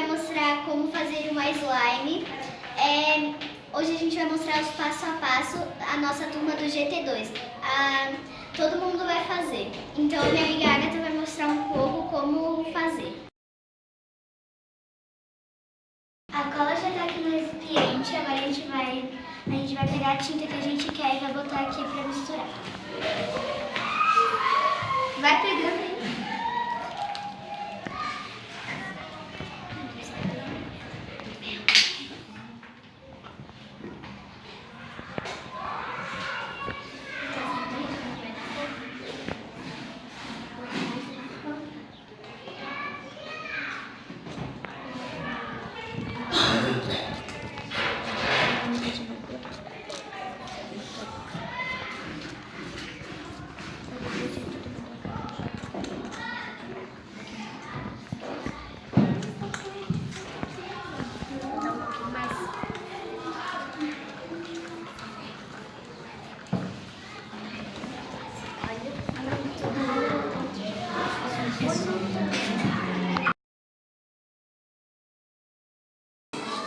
vai mostrar como fazer uma slime. Hoje a gente vai mostrar os passo a passo, a nossa turma do GT2. Todo mundo vai fazer. Então minha amiga Agatha vai mostrar um pouco como fazer. A cola já está aqui no recipiente, agora a gente vai pegar a tinta que a gente quer e vai botar aqui para misturar. Vai pegando aí.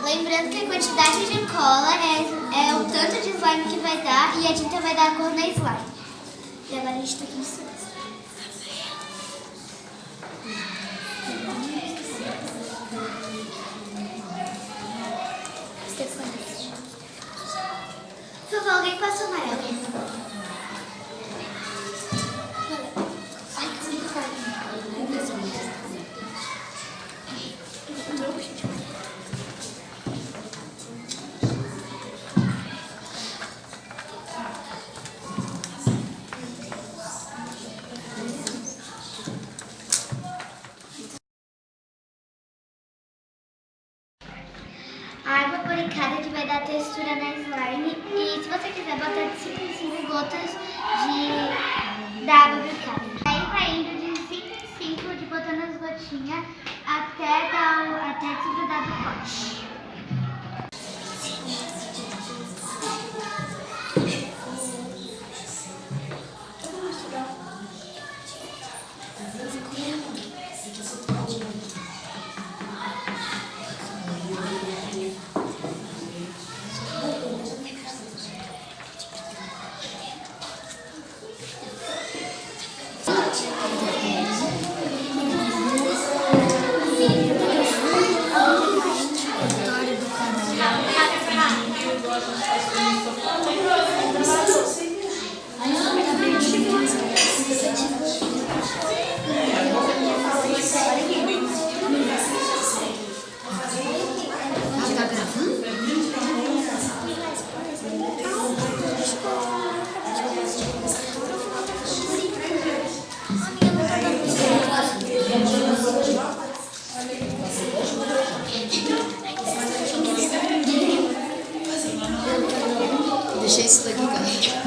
Lembrando que a quantidade de cola é o tanto de slime que vai dar e a tinta vai dar a cor na slime. E agora a gente tá aqui em cima. Por favor, alguém passa o amarelo. A água puricada que vai dar textura na slime e se você quiser botar de 5 em 5 gotas da água puricada. Aí vai indo de 5 em 5 de botando as gotinhas até desgrudar do pote. Deixa isso daqui cair.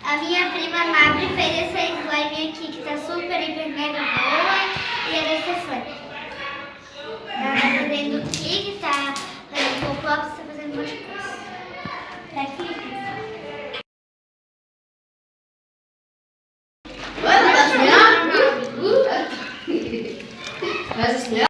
A minha prima Mabri fez essa slime aqui que tá super, hiper, mega boa e é dessa forma. Ela tá fazendo clique, tá fazendo pop-up, tá fazendo um monte de coisa. Tá clique. Vai, vai esfriar?